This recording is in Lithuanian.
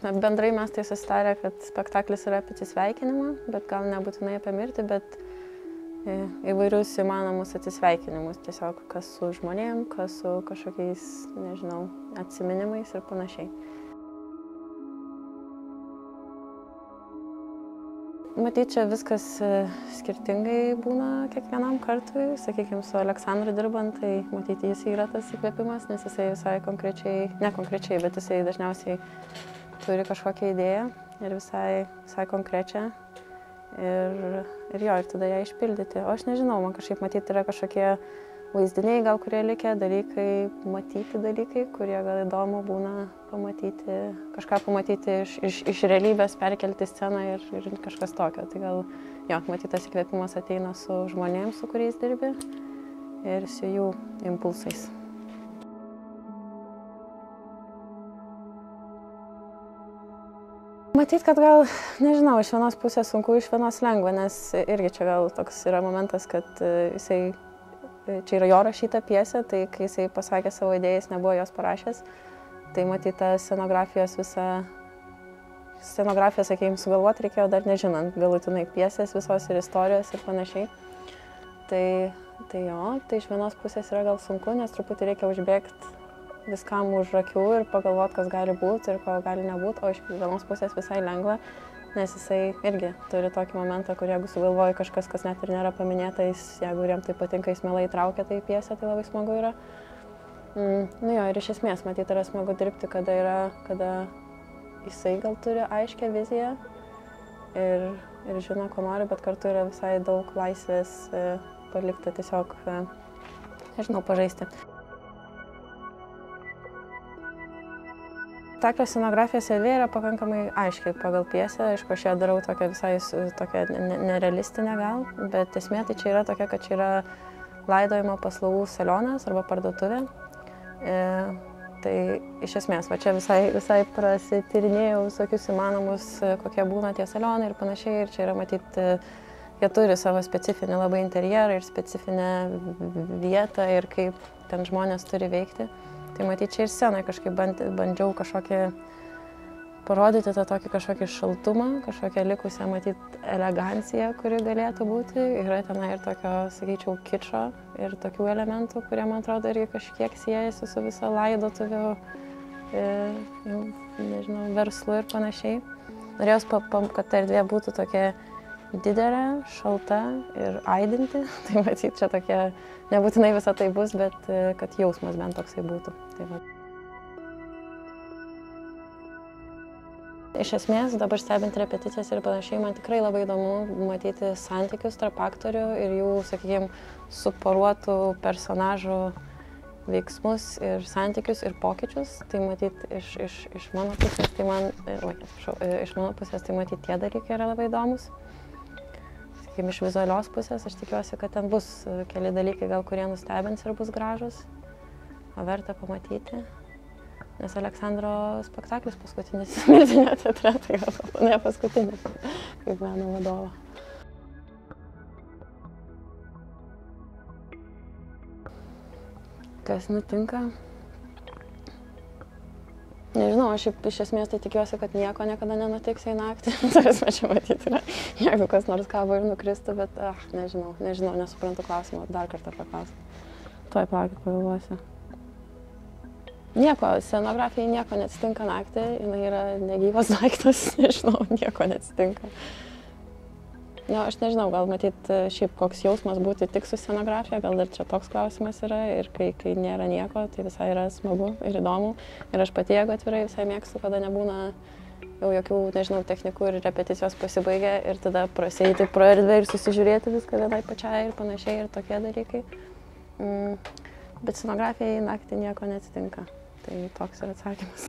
Bendrai mes tai susitarę, kad spektaklis yra apie atsisveikinimą, bet gal nebūtinai apie mirtį, bet įvairius įmanomus atsisveikinimus. Tiesiog kas su žmonėm, kas su kažkokiais, nežinau, atsiminimais ir panašiai. Matyt, čia viskas skirtingai būna kiekvienam kartui. Sakykime, su Aleksandru dirbant, tai matyti jis yra tas įkvėpimas, nes jisai visai konkrečiai, ne konkrečiai, bet jisai dažniausiai turi kažkokią idėją ir visai konkrečią. Ir tada ją išpildyti. O aš nežinau, man kažkaip matyti yra kažkokie vaizdiniai, gal kurie likę, matyti dalykai, kurie gal įdomu būna pamatyti, kažką pamatyti iš realybės, perkelti sceną ir kažkas tokio. Tai gal, matyti tas įkvėpimas ateina su žmonėms, su kuriais dirbi ir su jų impulsais. Matyt, kad gal, nežinau, iš vienos pusės sunku, iš vienos lengva, nes irgi čia gal toks yra momentas, kad čia yra jo rašyta pjesė, tai kai jisai pasakė savo idėją, jis nebuvo jos parašęs, tai matyt, ta scenografija, sakykime, sugalvoti reikėjo dar nežinant galutinai pjesės visos ir istorijos ir panašiai. Tai iš vienos pusės yra gal sunku, nes truputį reikia užbėgti viskam už akių ir pagalvoti, kas gali būti ir ko gali nebūti, o iš vienos pusės visai lengva, nes jisai irgi turi tokį momentą, kur jeigu sugalvoja kažkas, kas net ir nėra paminėta, jeigu jam tai patinka, jis mielai įtraukia tai į pjesę, tai labai smagu yra. Ir iš esmės, matyt, yra smagu dirbti, kada jisai gal turi aiškią viziją ir žino, ko nori, bet kartu yra visai daug laisvės palikta tiesiog, nežinau, pažaisti. Spektaklio scenografija savie yra pakankamai aiškiai pagal pjesę, aišku, aš ją darau tokią visai nerealistinę gal, bet esmė tai čia yra tokia, kad čia yra laidojimo paslaugų salionas arba parduotuvė. Tai iš esmės, va čia visai prasityrinėjau visokius įmanomus, kokie būna tie salionai ir panašiai, ir čia yra matyti, jie turi savo specifinį labai interjerą ir specifinę vietą ir kaip ten žmonės turi veikti. Tai matyti, čia ir scenoje kažkaip bandžiau parodyti tą tokį kažkokį šaltumą, kažkokią likusią, matyti, eleganciją, kuri galėtų būti. Yra tenai ir tokio, sakyčiau, kičo ir tokių elementų, kurie, man atrodo, irgi kažkiek siejasi su viso laidotuvių, nežinau, verslu ir panašiai. Norėjau, kad ta erdvė būtų tokia didelė, šalta ir aidinti. Tai matyti, čia tokia, nebūtinai visą tai bus, bet kad jausmas bent toksai būtų. Tai va. Iš esmės, dabar stebint repeticijas ir panašiai, man tikrai labai įdomu matyti santykius tarp aktorių ir jų, sakykime, suporuotų personažų veiksmus ir santykius ir pokyčius. Tai matyti iš mano pusės, tai matyti tie dalykai yra labai įdomus. Iš vizualios pusės aš tikiuosi, kad ten bus keli dalykai, gal kurie nustebins ir bus gražus, o verta pamatyti. Nes Aleksandro spektaklis paskutinis Miltinio teatre, tai gal ne paskutinis, kaip meno vadovo. Kas nutinka? Nežinau, aš iš esmės tai tikiuosi, kad nieko niekada nenutiks į naktį. Tarsi čia matyti yra, jeigu kas nors kabo ir nukristų, bet nežinau, nesuprantu klausimą, dar kartą paklausiu. Tuoj palaukit, pagalvosiu. Nieko, scenografijai nieko neatsitinka naktį, jinai yra negyvas daiktas, nežinau, nieko neatsitinka. Aš nežinau, gal matyt šiaip koks jausmas būti tik su scenografija, gal dar čia toks klausimas yra ir kai nėra nieko, tai visai yra smagu ir įdomu. Ir aš pati, jeigu atvirai, visai mėgstu, kada nebūna jau jokių, nežinau, technikų ir repeticijos pasibaigia ir tada prasieiti pro erdvę ir susižiūrėti viską vienai pačiai ir panašiai ir tokie dalykai. Bet scenografijai naktį nieko neatsitinka. Tai toks yra atsakymas.